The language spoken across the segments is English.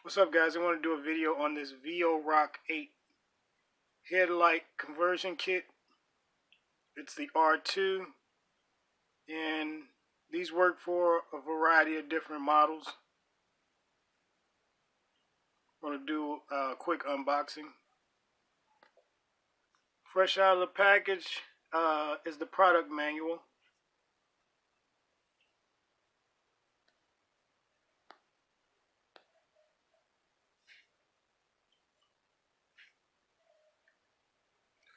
What's up, guys? I want to do a video on this VORock8 Headlight Conversion Kit. It's the R2, and these work for a variety of different models. I'm going to do a quick unboxing. Fresh out of the package is the product manual.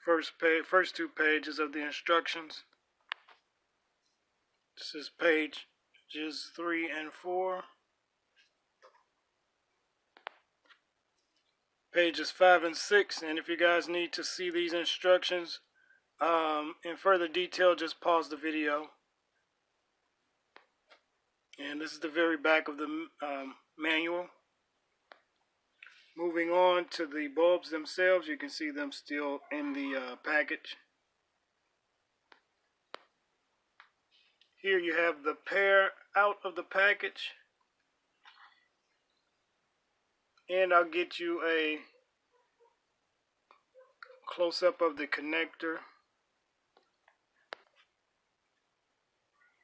First two pages of the instructions. This is pages 3 and 4. Pages 5 and 6. And if you guys need to see these instructions in further detail, just pause the video. And this is the very back of the manual. Moving on to the bulbs themselves, you can see them still in the package. Here you have the pair out of the package. And I'll get you a close-up of the connector.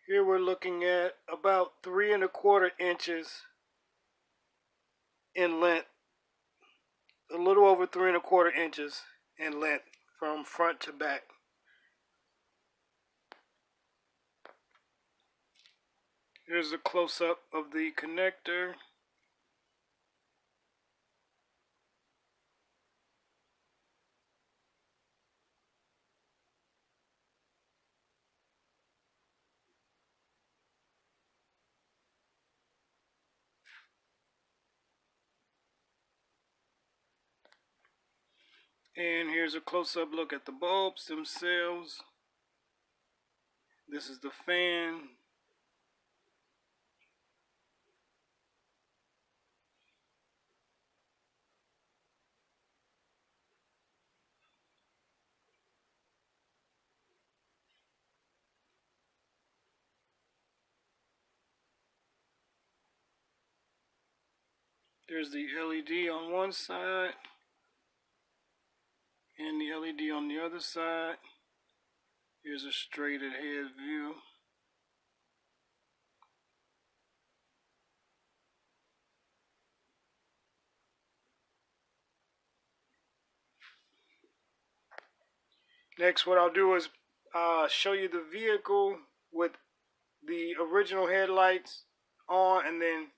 Here we're looking at about 3 1/4 inches in length. A little over 3 1/4 inches in length from front to back. Here's a close-up of the connector. And here's a close-up look at the bulbs themselves. This is the fan. There's the LED on one side and the LED on the other side. Here's a straight ahead view. Next, what I'll do is show you the vehicle with the original headlights on, and then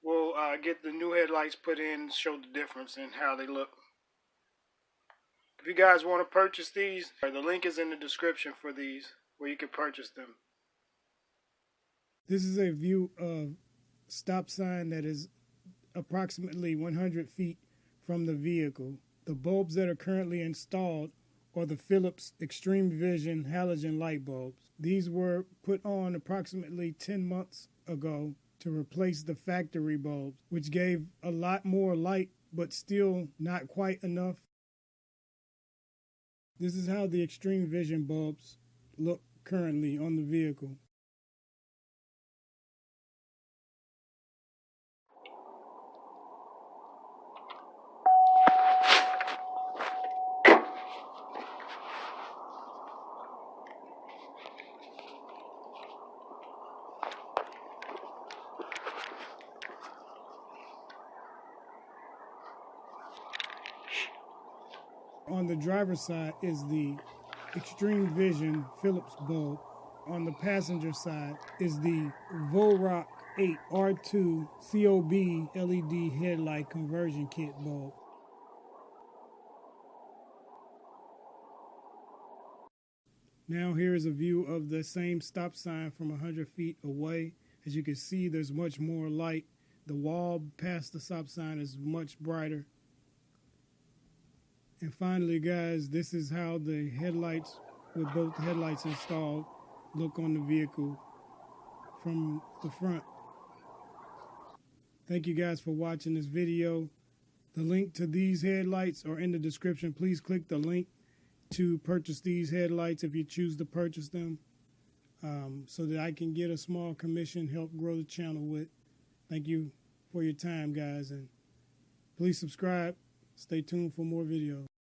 we'll get the new headlights put in, show the difference in how they look. If you guys want to purchase these, the link is in the description for these, where you can purchase them. This is a view of stop sign that is approximately 100 feet from the vehicle. The bulbs that are currently installed are the Philips Extreme Vision halogen light bulbs. These were put on approximately 10 months ago to replace the factory bulbs, which gave a lot more light, but still not quite enough. This is how the Extreme Vision bulbs look currently on the vehicle. On the driver's side is the Extreme Vision Philips bulb. On the passenger side is the VORock8 R2 COB LED Headlight Conversion Kit bulb. Now here is a view of the same stop sign from 100 feet away. As you can see, there's much more light. The wall past the stop sign is much brighter. And finally, guys, this is how the headlights, with both headlights installed, look on the vehicle from the front. Thank you guys for watching this video. The link to these headlights are in the description. Please click the link to purchase these headlights if you choose to purchase them, so that I can get a small commission, help grow the channel with. Thank you for your time, guys. And please subscribe. Stay tuned for more videos.